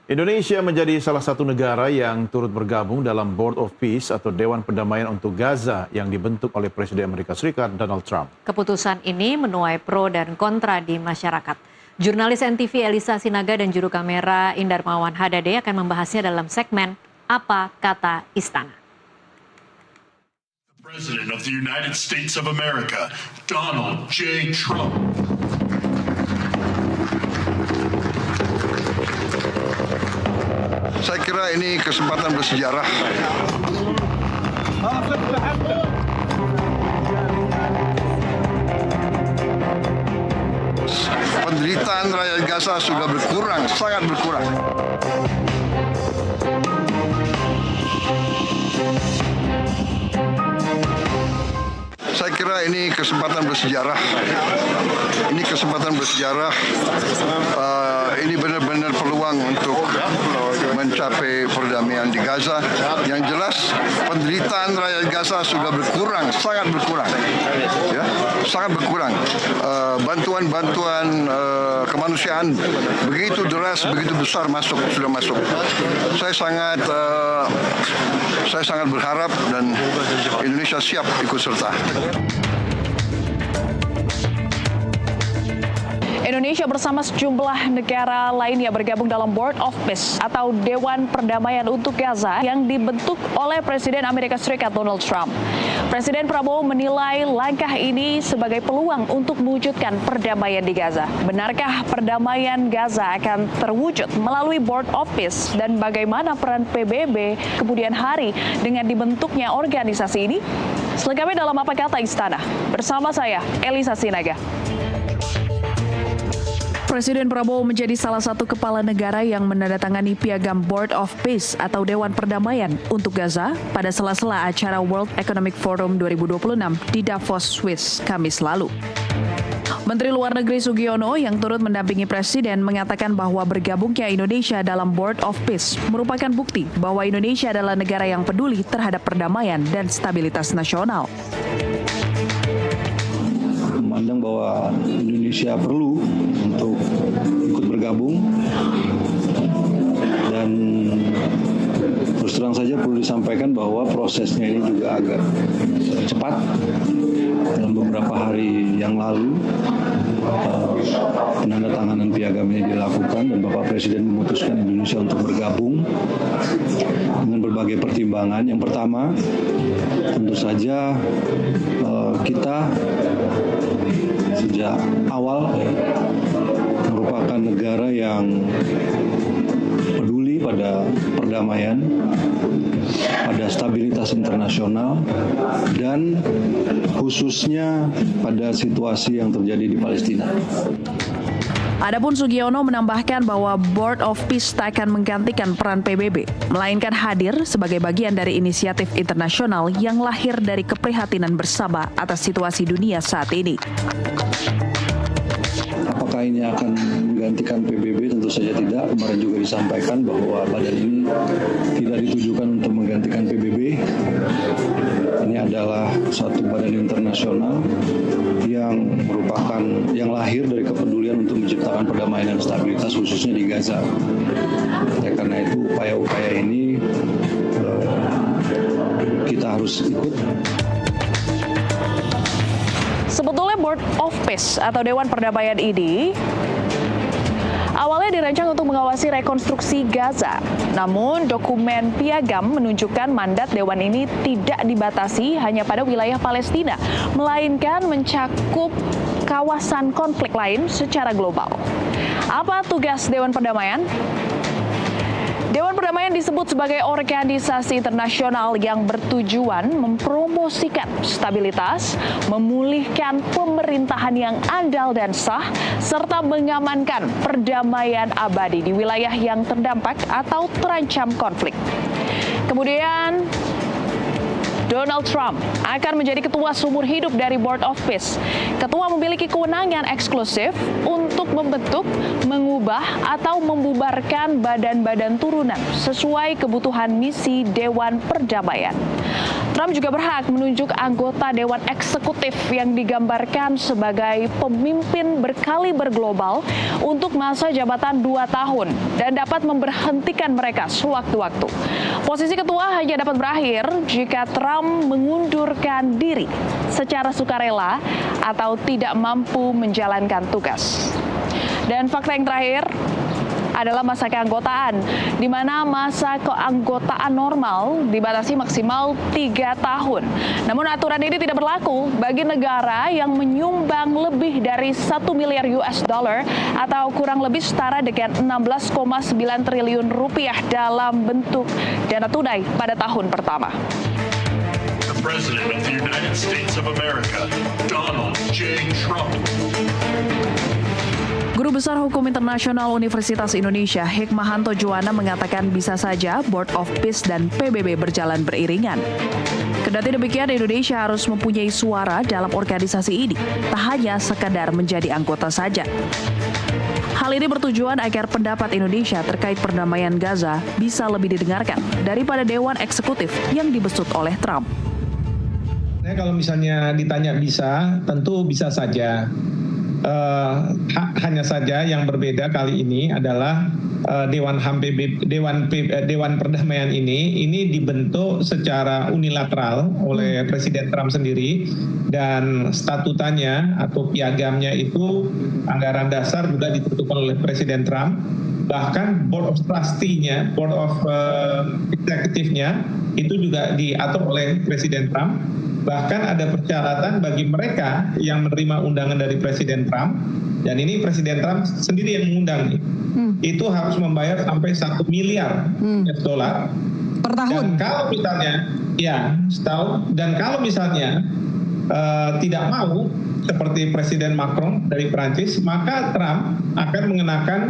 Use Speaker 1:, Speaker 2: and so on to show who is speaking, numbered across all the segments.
Speaker 1: Indonesia menjadi salah satu negara yang turut bergabung dalam Board of Peace atau Dewan Perdamaian untuk Gaza yang dibentuk oleh Presiden Amerika Serikat Donald Trump.
Speaker 2: Keputusan ini menuai pro dan kontra di masyarakat. Jurnalis NTV Elisa Sinaga dan juru kamera Indar Mawan Hadade akan membahasnya dalam segmen Apa Kata Istana.
Speaker 3: President of the United States of America, Donald J. Trump.
Speaker 4: Saya kira ini kesempatan bersejarah. Penderitaan rakyat Gaza sudah berkurang, sangat berkurang. Saya kira ini kesempatan bersejarah. Ini kesempatan bersejarah. Ini benar-benar peluang untuk mencapai perdamaian di Gaza. Yang jelas penderitaan rakyat Gaza sudah berkurang, sangat berkurang, ya, sangat berkurang. Bantuan-bantuan kemanusiaan begitu deras, begitu besar sudah masuk. Saya sangat berharap dan Indonesia siap ikut serta.
Speaker 5: Indonesia bersama sejumlah negara lainnya bergabung dalam Board of Peace atau Dewan Perdamaian untuk Gaza yang dibentuk oleh Presiden Amerika Serikat Donald Trump. Presiden Prabowo menilai langkah ini sebagai peluang untuk mewujudkan perdamaian di Gaza. Benarkah perdamaian Gaza akan terwujud melalui Board of Peace dan bagaimana peran PBB kemudian hari dengan dibentuknya organisasi ini? Selengkapnya dalam Apa Kata Istana. Bersama saya, Elisa Sinaga. Presiden Prabowo menjadi salah satu kepala negara yang menandatangani piagam Board of Peace atau Dewan Perdamaian untuk Gaza pada sela-sela acara World Economic Forum 2026 di Davos, Swiss, Kamis lalu. Menteri Luar Negeri Sugiono yang turut mendampingi Presiden mengatakan bahwa bergabungnya Indonesia dalam Board of Peace merupakan bukti bahwa Indonesia adalah negara yang peduli terhadap perdamaian dan stabilitas nasional.
Speaker 6: Memandang bahwa Indonesia perlu untuk ikut bergabung dan terus terang saja perlu disampaikan bahwa prosesnya ini juga agak cepat. Dalam beberapa hari yang lalu penandatanganan piagam ini dilakukan dan Bapak Presiden memutuskan Indonesia untuk bergabung dengan berbagai pertimbangan. Yang pertama, tentu saja kita sejak awal merupakan negara yang peduli pada perdamaian, pada stabilitas internasional, dan khususnya pada situasi yang terjadi di Palestina.
Speaker 5: Adapun Sugiono menambahkan bahwa Board of Peace tak akan menggantikan peran PBB, melainkan hadir sebagai bagian dari inisiatif internasional yang lahir dari keprihatinan bersama atas situasi dunia saat ini.
Speaker 6: Apakah ini akan menggantikan PBB? Tentu saja tidak. Kemarin juga disampaikan bahwa badan ini tidak ditujukan untuk menggantikan PBB. Ini adalah suatu badan internasional yang merupakan yang lahir dari kepedulian untuk menciptakan perdamaian dan stabilitas khususnya di Gaza. Karena itu upaya-upaya ini kita harus ikut.
Speaker 5: Sebetulnya Board of Peace atau Dewan Perdamaian ini awalnya dirancang untuk mengawasi rekonstruksi Gaza. Namun dokumen piagam menunjukkan mandat Dewan ini tidak dibatasi hanya pada wilayah Palestina, melainkan mencakup kawasan konflik lain secara global. Apa tugas Dewan Perdamaian? Dewan Perdamaian disebut sebagai organisasi internasional yang bertujuan mempromosikan stabilitas, memulihkan pemerintahan yang andal dan sah, serta mengamankan perdamaian abadi di wilayah yang terdampak atau terancam konflik. Kemudian, Donald Trump akan menjadi ketua seumur hidup dari Board of Peace. Ketua memiliki kewenangan eksklusif untuk membentuk, mengubah, atau membubarkan badan-badan turunan sesuai kebutuhan misi Dewan Perdamaian. Trump juga berhak menunjuk anggota Dewan Eksekutif yang digambarkan sebagai pemimpin berkaliber global untuk masa jabatan 2 tahun dan dapat memberhentikan mereka sewaktu-waktu. Posisi ketua hanya dapat berakhir jika Trump mengundurkan diri secara sukarela atau tidak mampu menjalankan tugas. Dan fakta yang terakhir adalah masa keanggotaan, di mana masa keanggotaan normal dibatasi maksimal 3 tahun. Namun aturan ini tidak berlaku bagi negara yang menyumbang lebih dari 1 miliar US dollar atau kurang lebih setara dengan 16,9 triliun rupiah dalam bentuk dana tunai pada tahun pertama.
Speaker 3: The President of the United States of America, Donald J. Trump.
Speaker 5: Guru Besar Hukum Internasional Universitas Indonesia, Hikmahanto Juwana, mengatakan bisa saja Board of Peace dan PBB berjalan beriringan. Kendati demikian, Indonesia harus mempunyai suara dalam organisasi ini, tak hanya sekadar menjadi anggota saja. Hal ini bertujuan agar pendapat Indonesia terkait perdamaian Gaza bisa lebih didengarkan daripada Dewan Eksekutif yang dibesut oleh Trump.
Speaker 7: Kalau misalnya ditanya bisa, tentu bisa saja. Hanya saja yang berbeda kali ini adalah Dewan Perdamaian ini dibentuk secara unilateral oleh Presiden Trump sendiri, dan statutanya atau piagamnya itu anggaran dasar juga ditentukan oleh Presiden Trump. Bahkan Board of Trustee-nya, Board of Executive-nya itu juga diatur oleh Presiden Trump. Bahkan ada persyaratan bagi mereka yang menerima undangan dari Presiden Trump, dan ini Presiden Trump sendiri yang mengundang, itu harus membayar sampai 1 miliar US dollar
Speaker 8: per tahun.
Speaker 7: Dan kalau misalnya, ya setahun, dan kalau misalnya tidak mau seperti Presiden Macron dari Prancis, maka Trump akan mengenakan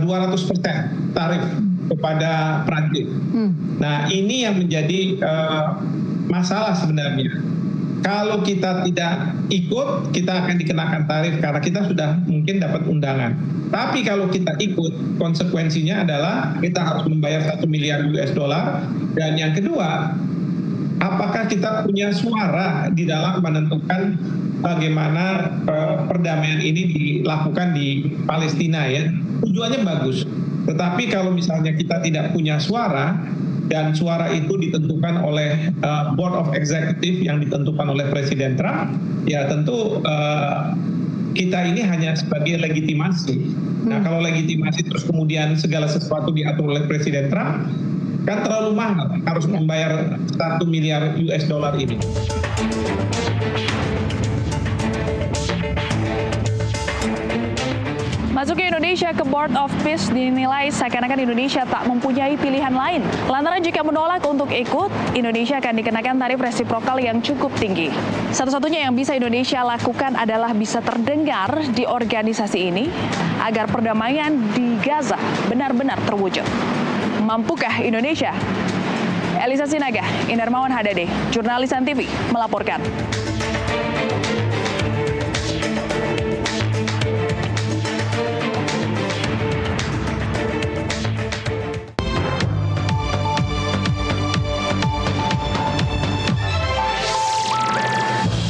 Speaker 7: 200% tarif kepada Prancis. Nah, ini yang menjadi masalah sebenarnya. Kalau kita tidak ikut, kita akan dikenakan tarif karena kita sudah mungkin dapat undangan. Tapi kalau kita ikut, konsekuensinya adalah kita harus membayar 1 miliar US dollar. Dan yang kedua, apakah kita punya suara di dalam menentukan bagaimana perdamaian ini dilakukan di Palestina, ya? Tujuannya bagus. Tetapi kalau misalnya kita tidak punya suara, dan suara itu ditentukan oleh Board of Executive yang ditentukan oleh Presiden Trump, ya tentu kita ini hanya sebagai legitimasi. Nah, kalau legitimasi terus kemudian segala sesuatu diatur oleh Presiden Trump, kan terlalu mahal harus membayar 1 miliar US dollar ini.
Speaker 5: Masuknya Indonesia ke Board of Peace dinilai seakan-akan Indonesia tak mempunyai pilihan lain. Lantaran jika menolak untuk ikut, Indonesia akan dikenakan tarif resiprokal yang cukup tinggi. Satu-satunya yang bisa Indonesia lakukan adalah bisa terdengar di organisasi ini agar perdamaian di Gaza benar-benar terwujud. Mampukah Indonesia? Elisa Sinaga, Indarmawan Hadade, Jurnalis Antv melaporkan.